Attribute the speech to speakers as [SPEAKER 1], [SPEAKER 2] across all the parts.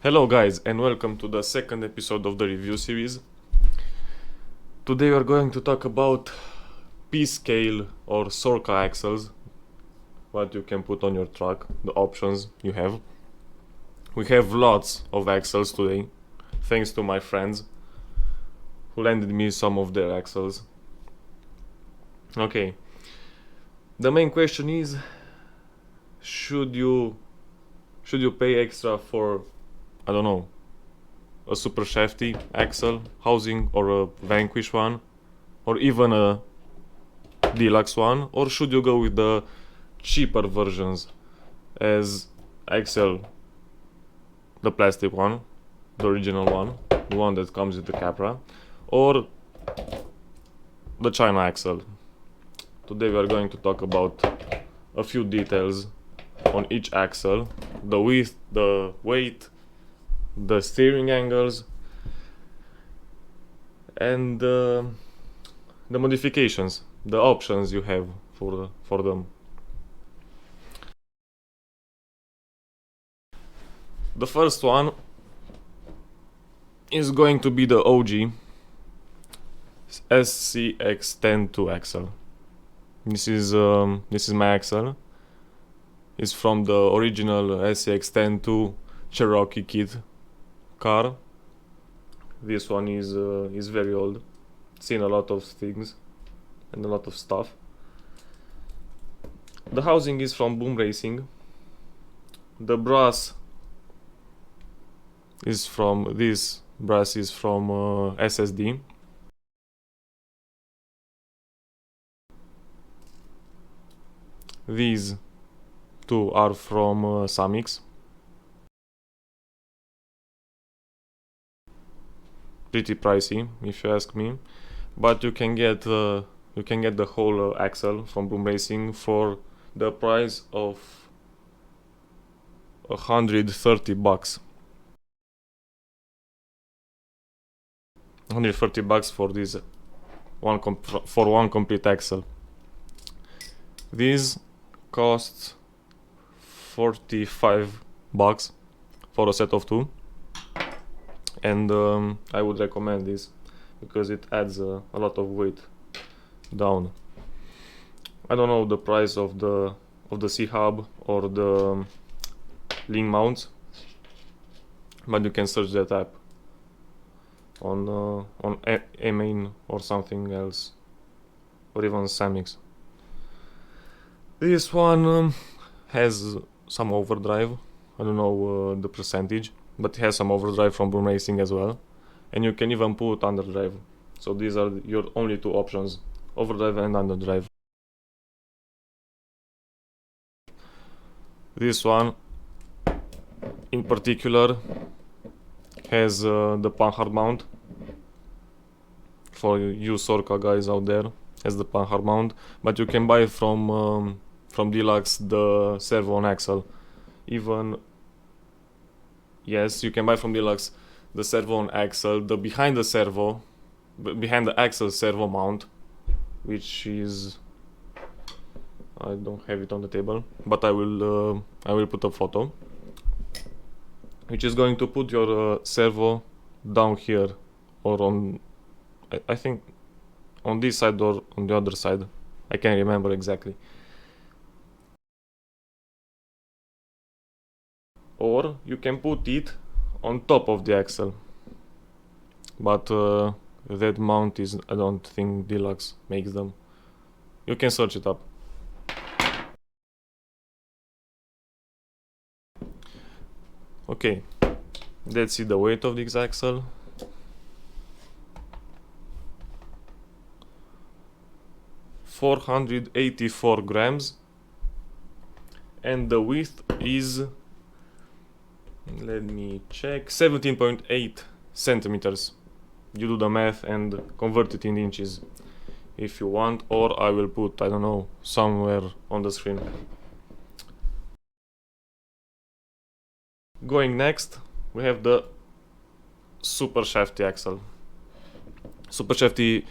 [SPEAKER 1] Hello guys and welcome to the second episode of the review series. Today we are going to talk about P-scale or Sorrca axles, what you can put on your truck, the options you have. We have lots of axles today, thanks to my friends who lended me some of their axles. Okay, the main question is, should you pay extra for, I don't know, a SuperShafty axle housing or a Vanquish one or even a Dlux one, or should you go with the cheaper versions as axle, the plastic one, the original one, the one that comes with the Capra, or the China axle? Today we are going to talk about a few details on each axle, the width, the weight, the steering angles, and the modifications, the options you have for them. The first one is going to be the OG SCX10 II axle. This is my axle. It's from the original SCX10 II Cherokee kit car. This one is very old. Seen a lot of things and a lot of stuff. The housing is from Boom Racing. The brass is from SSD. These two are from Samix. Pretty pricey, if you ask me, but you can get the whole axle from Boom Racing for the price of $130. $130 for this one complete axle. These cost $45 for a set of two, and I would recommend this because it adds a lot of weight down. I don't know the price of the C-hub or the link mounts, but you can search that app on A-Main or something else, or even Samix. This one has some overdrive. I don't know the percentage, but it has some overdrive from Boom Racing as well, and you can even put underdrive. So these are your only two options: overdrive and underdrive. This one in particular has the panhard mount. For you Sorrca guys out there, has the panhard mount, but you can buy from Dlux the servo on axle. Yes, you can buy from Dlux the servo on axle, the behind the axle servo mount, which is, I don't have it on the table, but I will put a photo, which is going to put your servo down here, or on, I think on this side or on the other side. I can't remember exactly. Or you can put it on top of the axle, but that mount is, I don't think Dlux makes them. You can search it up. Okay, let's see the weight of this axle. $484 grams, and the width is, let me check, 17.8 centimeters. You do the math and convert it in inches if you want, or I will put, I don't know, somewhere on the screen. Going next, we have the SuperShafty axle. SuperShafty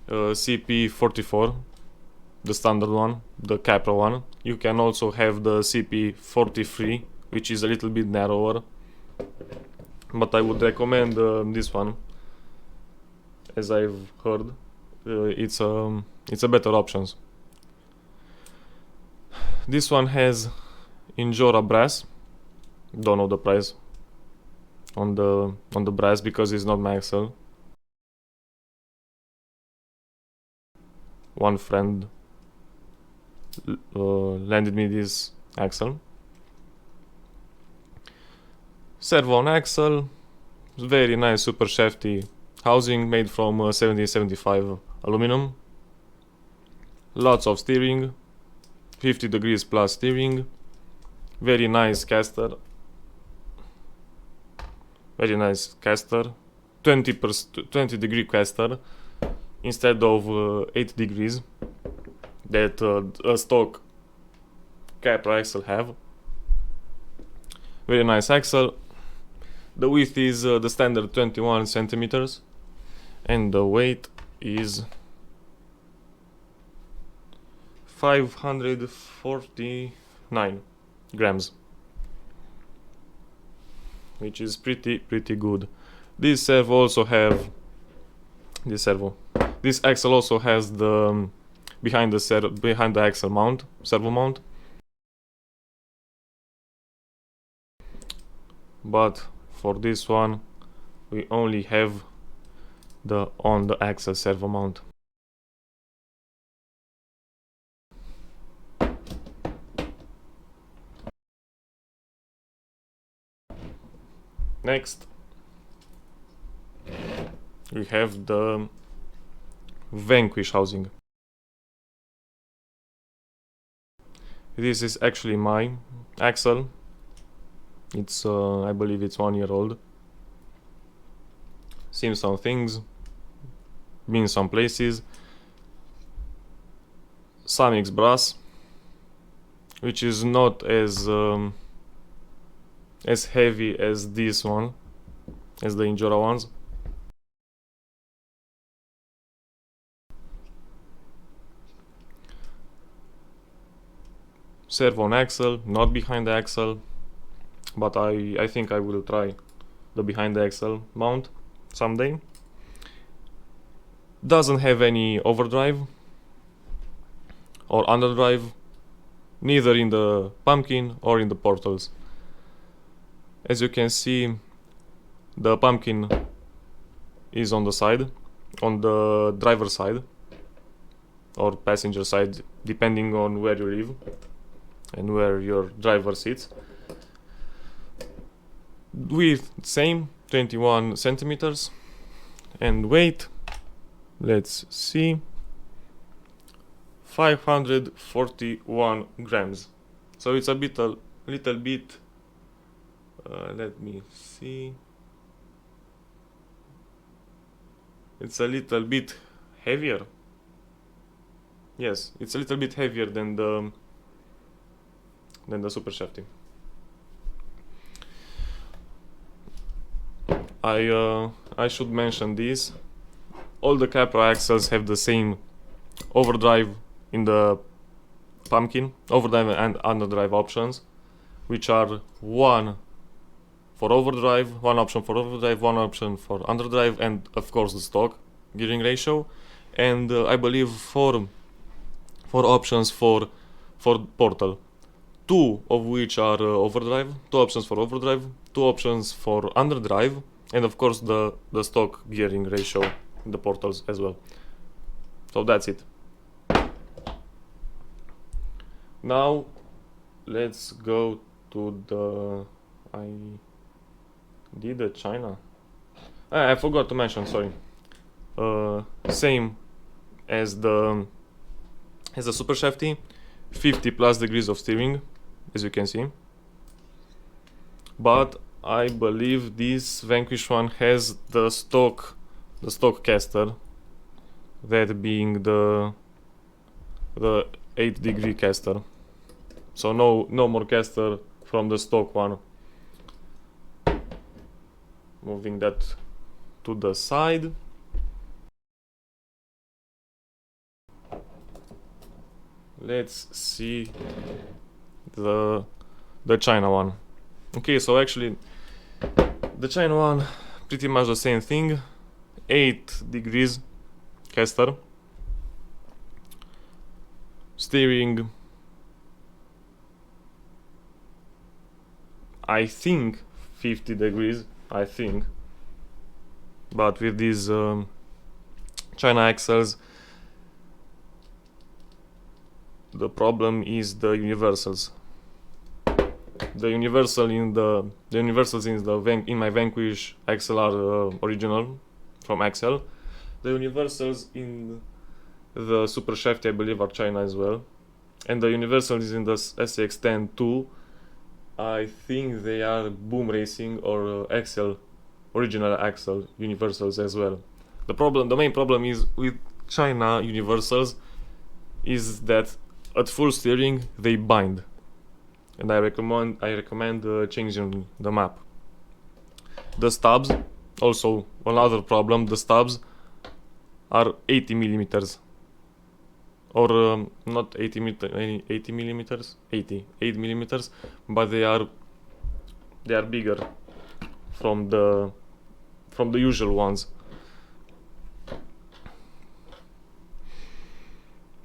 [SPEAKER 1] CP44, the standard one, the Capra one. You can also have the CP43, which is a little bit narrower. but I would recommend this one, as I've heard. It's a better options. This one has Injora brass. Don't know the price on the brass because it's not my axle. One friend lended me this axle. Servo on axle, very nice SuperShafty housing made from 1775 aluminum. Lots of steering, 50 degrees plus steering, very nice caster. Very nice caster, 20 degree caster instead of 8 degrees that a stock Capra axle have. Very nice axle. The width is the standard 21 centimeters and the weight is 549 grams, which is pretty good. This axle also has the behind the axle mount, servo mount. But for this one we only have the on the axle servo mount. Next we have the Vanquish housing. This is actually my axle. It's I believe it's 1 year old. Seen some things, been some places. Samix brass, which is not as heavy as this one, as the Injora ones. Servo on axle, not behind the axle, but I think I will try the behind the axle mount someday. Doesn't have any overdrive or underdrive, neither in the pumpkin or in the portals. As you can see, the pumpkin is on the side, on the driver side or passenger side, depending on where you live and where your driver sits. Width same, 21 centimeters, and weight, let's see, 541 grams. So it's a little bit, let me see, it's a little bit heavier. Yes, it's a little bit heavier than the SuperShafty. I should mention this. All the Capra axles have the same overdrive in the pumpkin, overdrive and underdrive options, which are one for overdrive, one option for overdrive, one option for underdrive, and of course the stock gearing ratio, and I believe four options for portal, two of which are overdrive, two options for overdrive, two options for underdrive, and of course the stock gearing ratio in the portals as well. So that's it. Now let's go to the China. I forgot to mention, sorry. Same as the SuperShafty, 50 plus degrees of steering, as you can see. But I believe this Vanquish one has the stock caster, that being the 8 degree caster. So no more caster from the stock one. Moving that to the side. Let's see the China one. Okay, so actually The China one, pretty much the same thing. 8 degrees caster. Steering, I think 50 degrees, I think. But with these China axles, the problem is the universals. The universals in my Vanquish axle are original from Axel. The universals in the SuperShafty, I believe, are China as well, and the universals in the SCX10 II, I think they are Boom Racing or original axle universals as well. The main problem is with China universals is that at full steering they bind, and I recommend changing the map. The stubs, also another problem. The stubs are 80 millimeters, or not 80 millimeters, 8 millimeters, but they are bigger from the usual ones.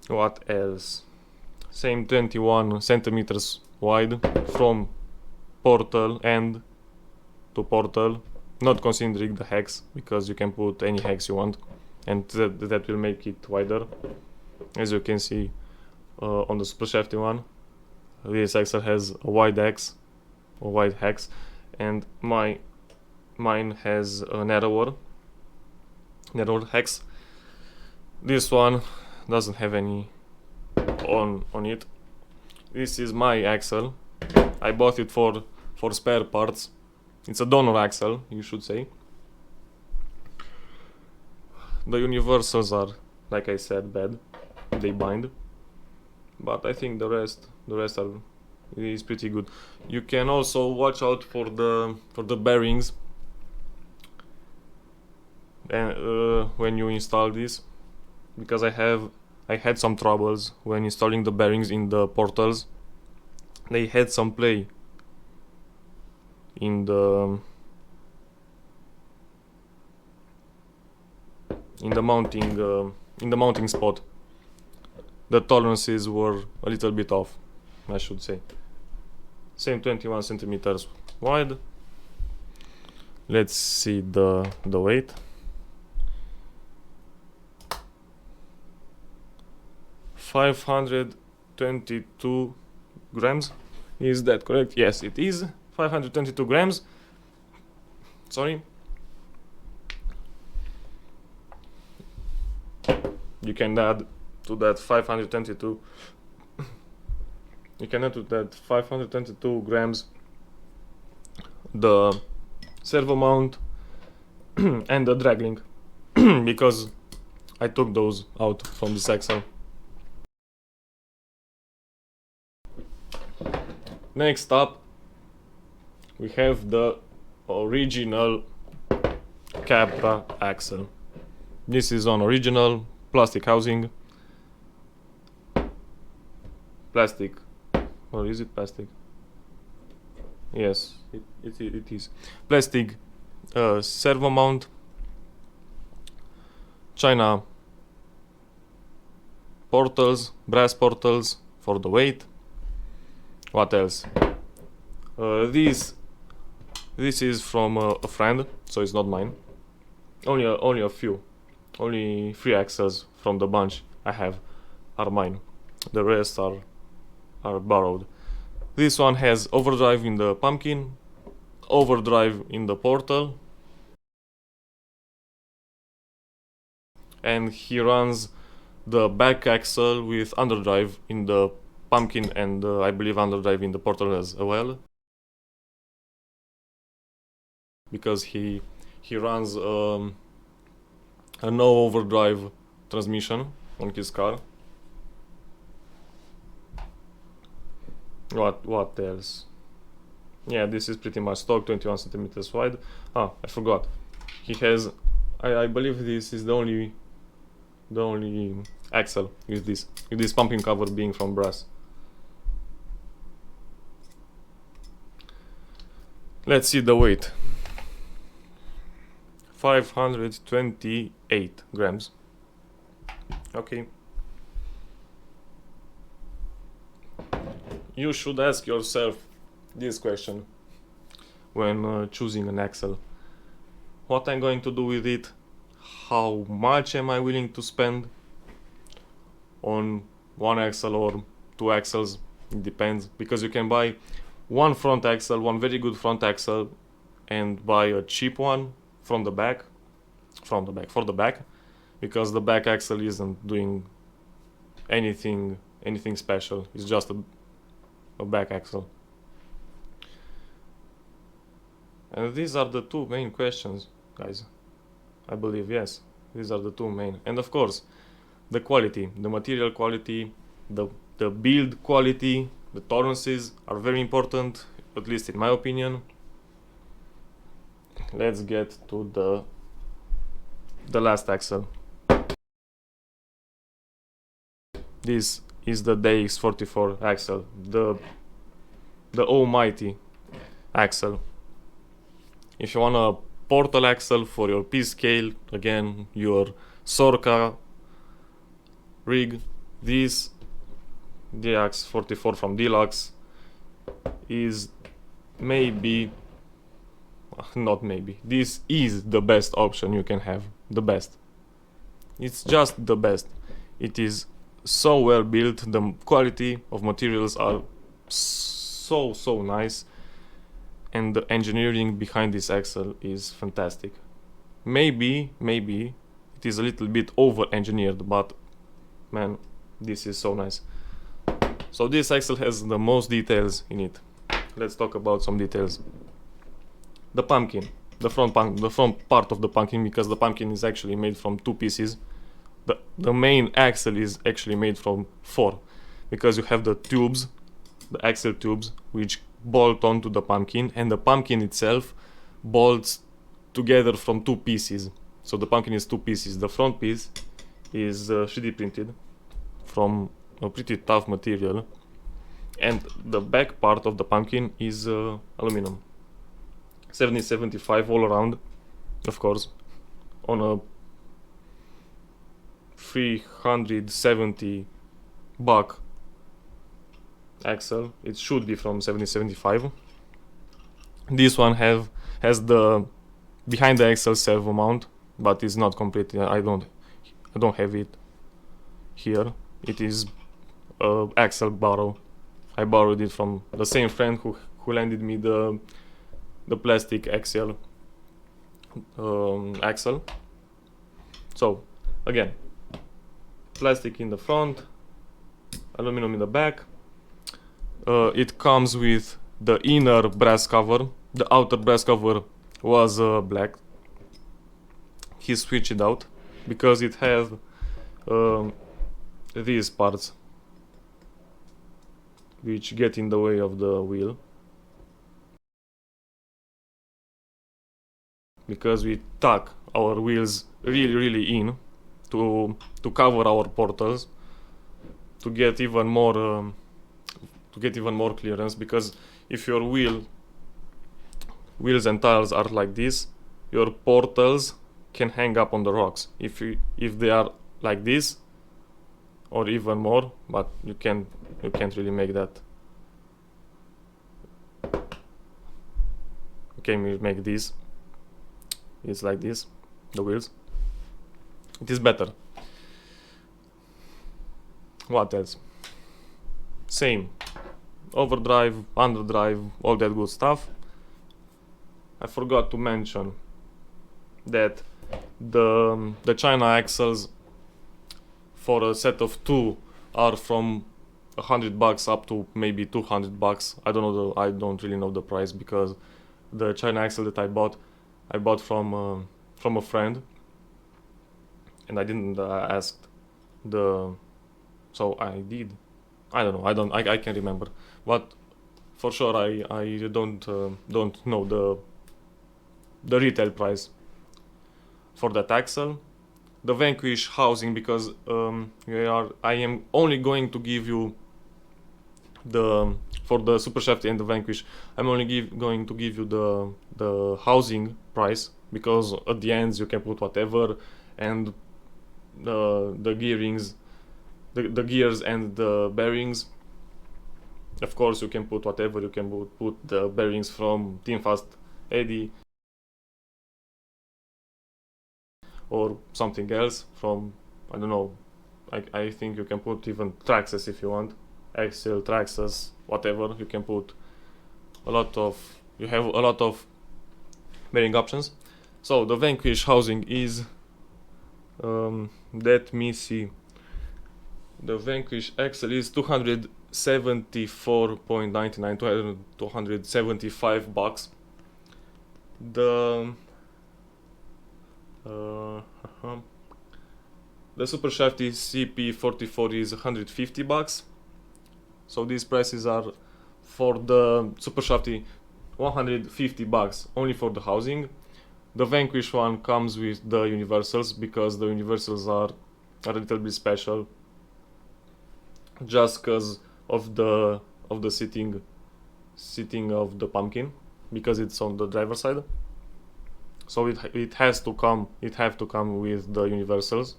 [SPEAKER 1] What else? Same 21 centimeters wide from portal end to portal, not considering the hex, because you can put any hex you want, and that will make it wider. As you can see on the SuperShafty one, this axle has a wide hex, and mine has a narrower hex. This one doesn't have any on it. This is my axle. I bought it for spare parts. It's a donor axle, you should say. The universals are, like I said, bad. They bind, but I think the rest is pretty good. You can also watch out for the bearings and when you install this, because I had some troubles when installing the bearings in the portals. They had some play in the mounting spot. The tolerances were a little bit off, I should say. Same 21 centimeters wide. Let's see the weight. 522 grams. Is that correct? Yes, it is 522 grams. Sorry. You can add to that 522. You can add to that 522 grams the servo mount and the drag link, because I took those out from this axle. Next up, we have the original Capra axle. This is on original plastic housing. Plastic, or is it plastic? Yes, it is plastic servo mount. China portals, brass portals for the weight. What else? This is from a friend, so it's not mine. Only a few, only 3 axles from the bunch I have are mine. The rest are borrowed. This one has overdrive in the pumpkin, overdrive in the portal, and he runs the back axle with underdrive in the pumpkin and I believe underdrive in the portal as well, because he runs a no overdrive transmission on his car. What else? Yeah, this is pretty much stock, 21 centimeters wide. I forgot. He has, I believe this is the only axle with this pumping cover being from brass. Let's see the weight. 528 grams. Okay. You should ask yourself this question when choosing an axle. What I'm going to do with it? How much am I willing to spend on one axle or two axles? It depends, because you can buy one front axle, one very good front axle, and buy a cheap one for the back, because the back axle isn't doing anything special. It's just a back axle. And these are the two main questions, guys. I believe, yes, these are the two main. And of course, the quality, the material quality, the build quality, the tolerances are very important, at least in my opinion. Let's get to the last axle. This is the DX44 axle, the almighty axle. If you want a portal axle for your P scale, again, your Sorrca rig, this DX44 from Dlux is this is the best option you can have. The best. It's just the best. It is so well built. The quality of materials are so nice, and the engineering behind this axle is fantastic. Maybe it is a little bit over engineered, but man, this is so nice. So this axle has the most details in it. Let's talk about some details. The pumpkin, the front part of the pumpkin, because the pumpkin is actually made from two pieces. The main axle is actually made from 4, because you have the tubes, the axle tubes, which bolt onto the pumpkin, and the pumpkin itself bolts together from 2 pieces. So the pumpkin is 2 pieces. The front piece is 3D printed from a pretty tough material, and the back part of the pumpkin is aluminum. 7075 all around, of course, on a 370 buck axle. It should be from 7075. This one has the behind the axle servo mount, but it's not complete. I don't have it here. It is axle borrow. I borrowed it from the same friend who lended me the plastic axle axle. So again, plastic in the front, aluminum in the back. It comes with the inner brass cover. The outer brass cover was black. He switched it out because it has these parts which get in the way of the wheel, because we tuck our wheels really in to cover our portals, to get even more clearance. Because if your wheels and tires are like this, your portals can hang up on the rocks. If they are like this, or even more, but you can't really make that. Okay, we make this. It's like this, the wheels. It is better. What else? Same. Overdrive, underdrive, all that good stuff. I forgot to mention that the China axles for a set of 2 are from $100 up to maybe $200. I don't really know the price, because the China axle that I bought from a friend, and I didn't ask so I did. I don't know. I can't remember, but for sure I don't know the retail price for that axle. The Vanquish housing, because I am only going to give you for the SuperShafty and the Vanquish, I'm only going to give you the housing price because at the ends you can put whatever, and the gearings, the gears and the bearings, of course you can put whatever. You can put the bearings from Team Fast Eddie or something else from, I don't know, I think you can put even Traxxas if you want, Axel, Traxxas, whatever. You can put a lot of, you have a lot of bearing options. So the Vanquish housing is, let me see, the Vanquish axle is $274.99, $275. The SuperShafty CP44 is $150. So these prices are for the SuperShafty $150 only for the housing. The Vanquish one comes with the universals, because the universals are a little bit special, just because of the sitting of the pumpkin, because it's on the driver's side. So it have to come with the universals.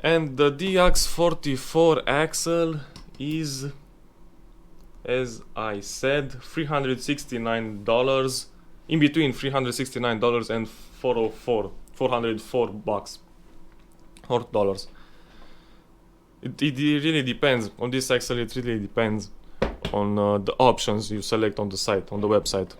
[SPEAKER 1] And the DX44 axle is, as I said, $369, in between $369 and $404 or dollars. It really depends on this axle. It really depends on the options you select on the site, on the website.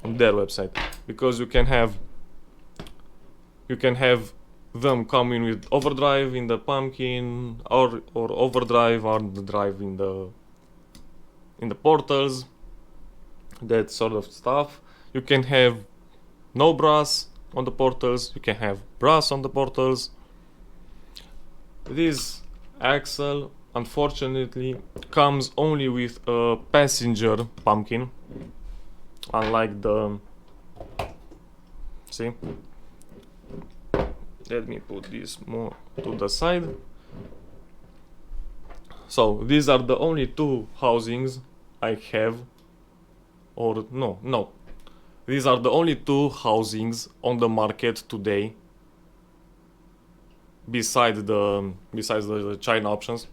[SPEAKER 1] On their website, because you can have them coming with overdrive in the pumpkin, or overdrive on the drive in the portals, that sort of stuff. You can have no brass on the portals, you can have brass on the portals. This axle unfortunately comes only with a passenger pumpkin, unlike the, see, let me put this more to the side. So these are the only two housings I have, or no, these are the only two housings on the market today, besides the China options,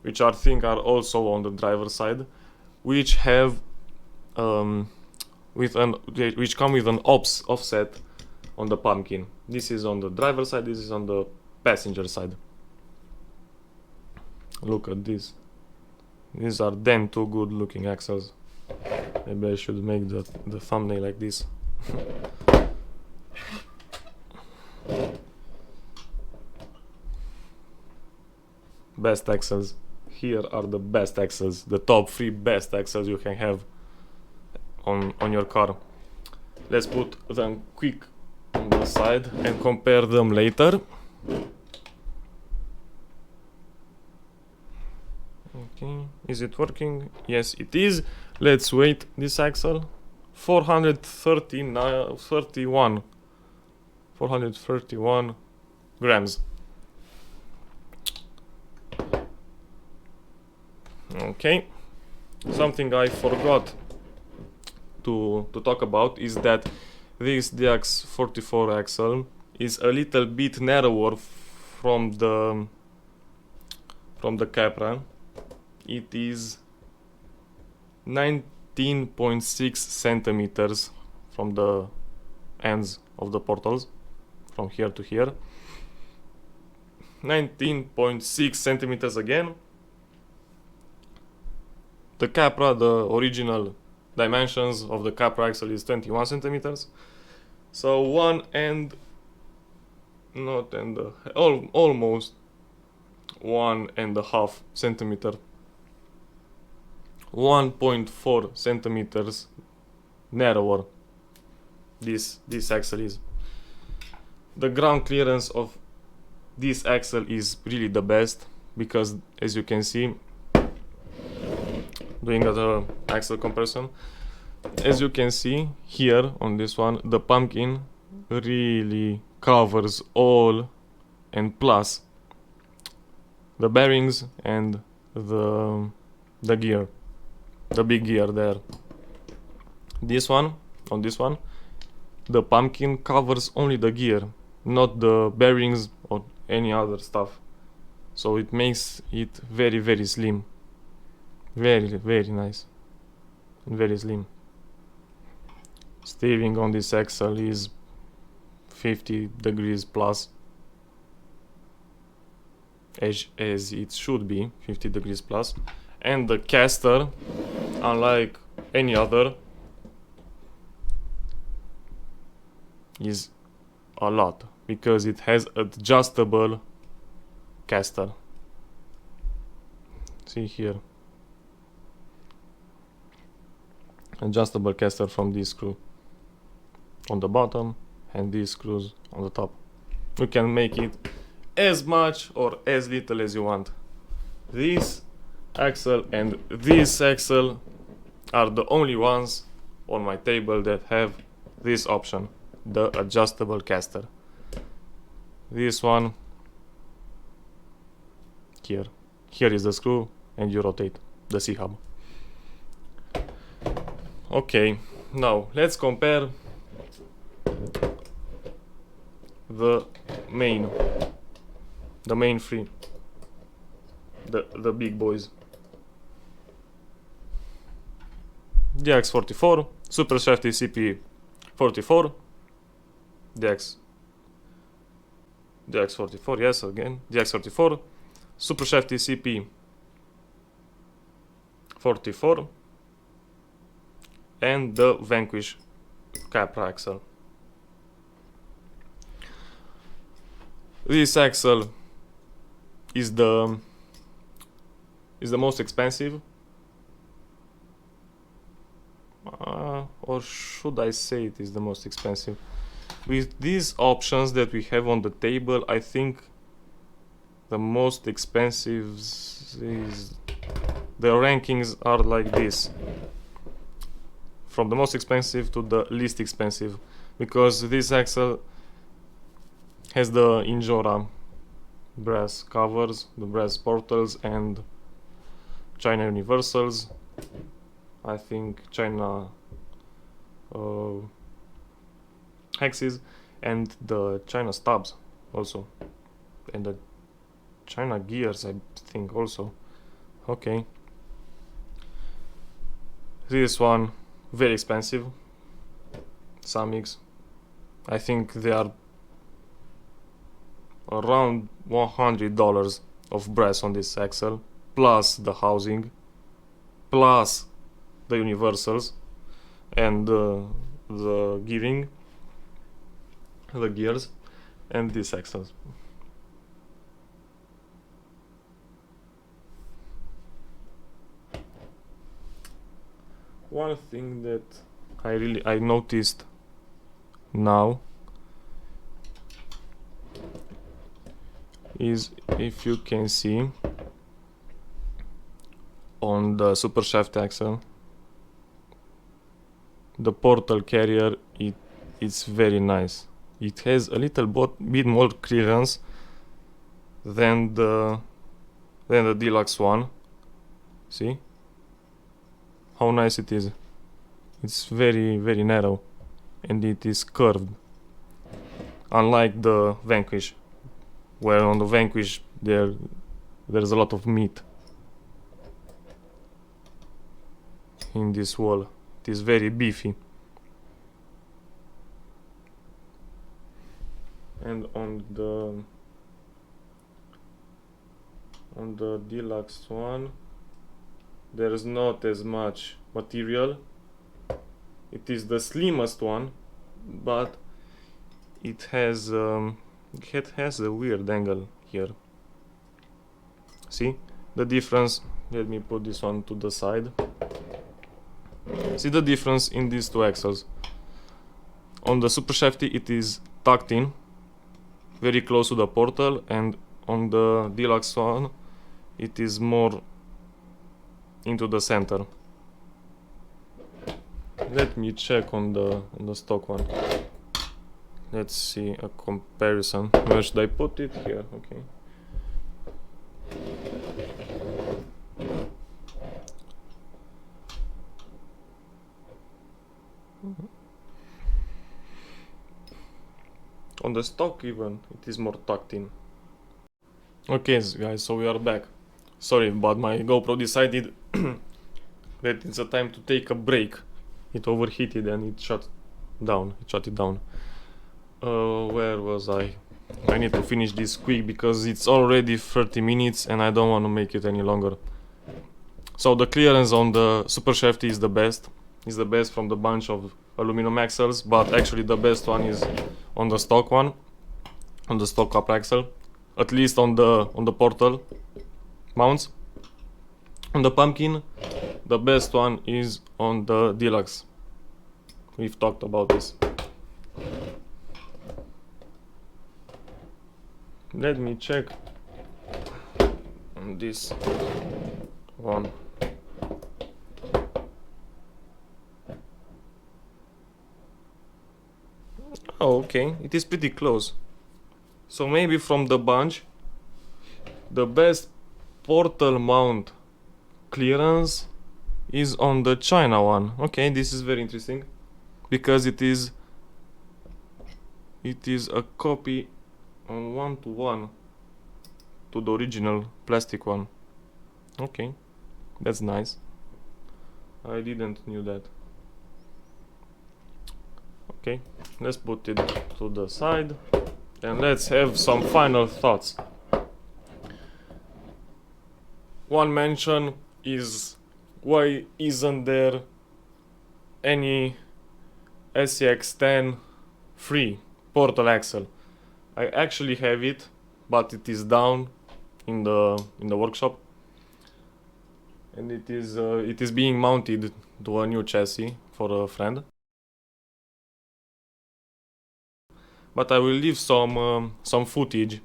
[SPEAKER 1] which I think are also on the driver's side, which have which come with an offset on the pumpkin. This is on the driver's side, this is on the passenger side. Look at this. These are damn too good looking axles. Maybe I should make the thumbnail like this. Best axles. Here are the best axles, the top 3 best axles you can have on your car. Let's put them quick on the side and compare them later. Okay, is it working? Yes, it is. Let's weight this axle. 431 grams. Okay, something I forgot to talk about is that this DX44 axle is a little bit narrower from the Capra. It is 19.6 centimeters from the ends of the portals, from here to here. 19.6 centimeters again. The Capra, the original dimensions of the Capra axle is 21 centimeters. So almost 1.5 centimeter, 1.4 centimeters narrower this axle is. The ground clearance of this axle is really the best, because as you can see, doing the axle comparison, as you can see here on this one, the pumpkin really covers all, and plus the bearings and the gear, the big gear there. This one, on this one, the pumpkin covers only the gear, not the bearings or any other stuff. So it makes it very, very slim. Very, very nice. And very slim. Steering on this axle is 50 degrees plus. As it should be, 50 degrees plus. And the caster, unlike any other, is a lot, because it has adjustable caster. See here, adjustable caster from this screw on the bottom and these screws on the top. You can make it as much or as little as you want. This axle and this axle are the only ones on my table that have this option, the adjustable caster. This one here is the screw, and you rotate the C-hub. Okay, now let's compare the main three, the big boys. DX44, SuperShafty CP44, DX44, yes, again, DX44, SuperShafty CP44, and the Vanquish Capra axle. This axle is the most expensive, or should I say it is the most expensive? With these options that we have on the table, I think the most expensive is, the rankings are like this, from the most expensive to the least expensive, because this axle has the Injora brass covers, the brass portals, and China universals. I think China hexes, and the China stubs also, and the China gears, I think, also. Okay. This one, very expensive. Samix. I think they are around $100 of brass on this axle, plus the housing, plus the universals, and the gearing, the gears, and these axles. One thing that I noticed now is, if you can see on the SuperShafty axle, the portal carrier, it's very nice. It has a little bit more clearance than the Dlux one. See how nice it is? It's very, very narrow, and it is curved, unlike the Vanquish, where on the Vanquish there's a lot of meat in this wall. It is very beefy. And on the Dlux one, there is not as much material. It is the slimmest one, but it has a weird angle here. See the difference? Let me put this one to the side. See the difference in these two axles. On the SuperShafty it is tucked in, very close to the portal, and on the Dlux one it is more into the center. Let me check on the stock one. let's see a comparison. Where should I put it? Here, okay. On the stock even, it is more tucked in. Okay guys, so we are back. Sorry, but my GoPro decided that it's a time to take a break. It overheated and it shut it down. Where was I? I need to finish this quick because it's already 30 minutes and I don't want to make it any longer. So the clearance on the SuperShafty is the best. It's the best from the bunch of aluminum axles, but actually the best one is on the stock one, on the stock Capra axle, at least on the Portal mounts. On the pumpkin, the best one is on the Dlux. We've talked about this. Let me check on this one. Oh, okay, it is pretty close. So maybe from the bunch, the best Portal mount clearance is on the China one. Okay, this is very interesting because it is a copy on 1-to-1 to the original plastic one. Okay, that's nice. I didn't knew that. Okay, let's put it to the side and let's have some final thoughts. One mention is, why isn't there any SCX10 III Portal axle? I actually have it, but it is down in the workshop, and it is being mounted to a new chassis for a friend. But I will leave some footage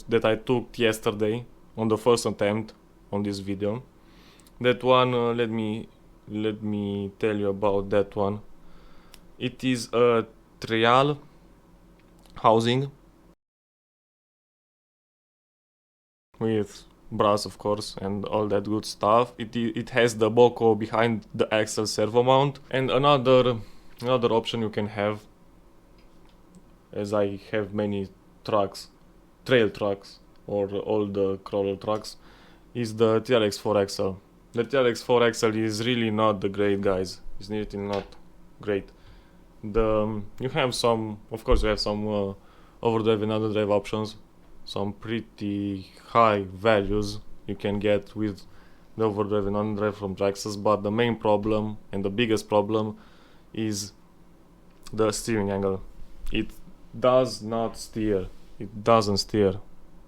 [SPEAKER 1] that I took yesterday on the first attempt on this video. That one, let me tell you about that one. It is a trial housing with brass, of course, and all that good stuff. It has the Boko behind the axle servo mount, and another option you can have, as I have many trucks, trail trucks or all the crawler trucks, is the TRX4 axle. The TRX4 axle is really not the great, guys. It's really not great. You have some, of course, you have some overdrive and underdrive options, some pretty high values you can get with the overdrive and underdrive from Wrcca's, but the main problem and the biggest problem is the steering angle. It does not steer. It doesn't steer.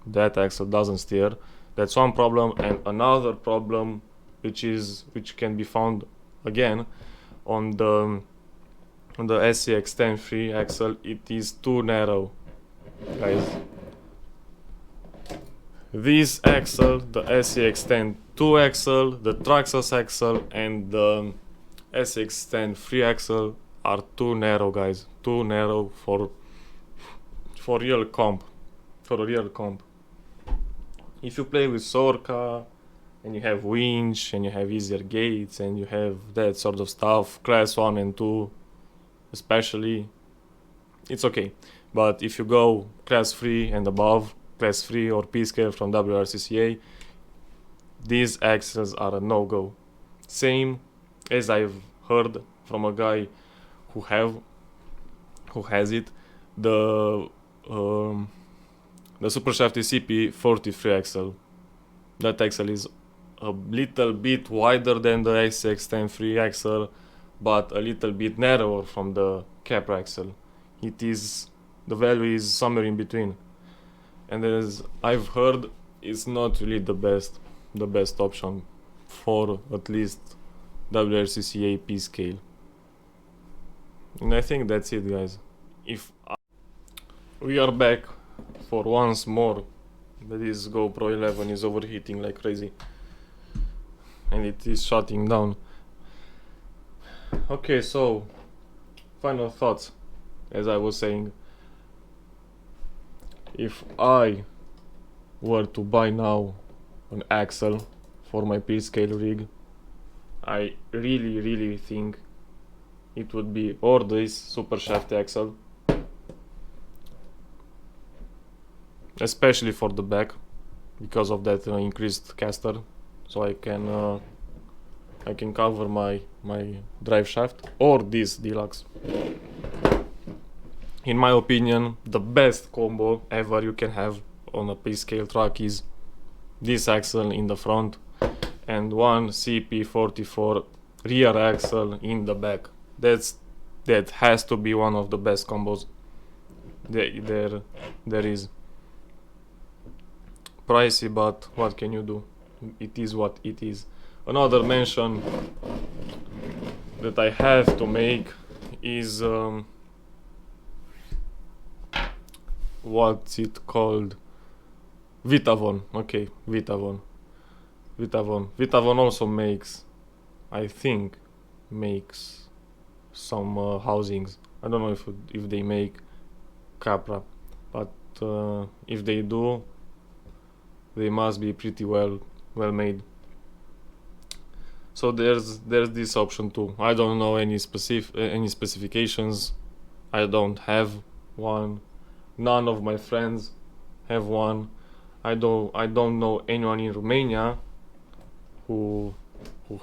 [SPEAKER 1] That axle doesn't steer. That's one problem, and another problem which can be found again on the SCX10 III axle, it is too narrow, guys. This axle, the SCX10 II axle, the Wrcca's axle, and the SCX10 III axle are too narrow, guys. Too narrow for real comp. For a real comp. If you play with Sorrca and you have winch and you have easier gates and you have that sort of stuff, class 1 and 2 especially, it's okay. But if you go class 3 and above, class 3 or P scale from Wrcca, these axles are a no-go. Same as I've heard from a guy who has it, the SuperShafty CP44 axle. That axle is a little bit wider than the SCX10 III axle, but a little bit narrower from the Capra axle. The value is somewhere in between, and as I've heard, it's not really the best option for at least Wrcca P scale. And I think that's it, guys. We are back for once more. This GoPro 11 is overheating like crazy and it is shutting down. Okay, so final thoughts. As I was saying, if I were to buy now an axle for my P-scale rig, I really think it would be or this SuperShafty axle, especially for the back, because of that increased caster, so I can cover my drive shaft, or this Dlux. In my opinion, the best combo ever you can have on a P-scale truck is this axle in the front and one CP44 rear axle in the back. That has to be one of the best combos there is. Pricey, but what can you do? It is what it is. Another mention that I have to make is what's it called? Vitavon. Okay, Vitavon also makes, I think, some housings. I don't know if they make Capra, but if they do, they must be pretty well made. So there's this option too. I don't know any specifications. I don't have one. None of my friends have one. I don't know anyone in Romania who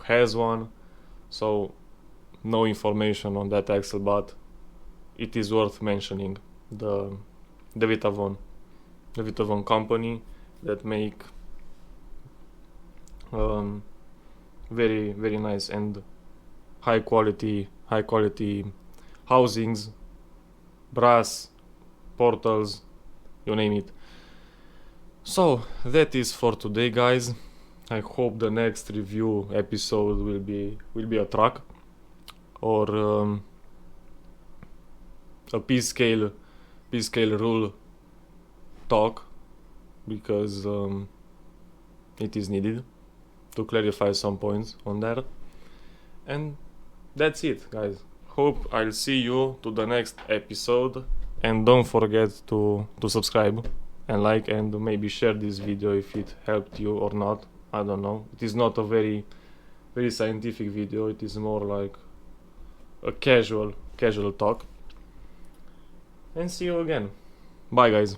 [SPEAKER 1] has one. So no information on that axle, but it is worth mentioning. The Vitavon company that make very nice and high quality housings, brass, portals, you name it. So that is for today, guys. I hope the next review episode will be a truck or a P-scale rule talk, because it is needed to clarify some points on that. And that's it, guys. Hope I'll see you to the next episode, and don't forget to subscribe and like, and maybe share this video if it helped you or not. I don't know. It is not a very scientific video. It is more like a casual talk. And see you again. Bye, guys.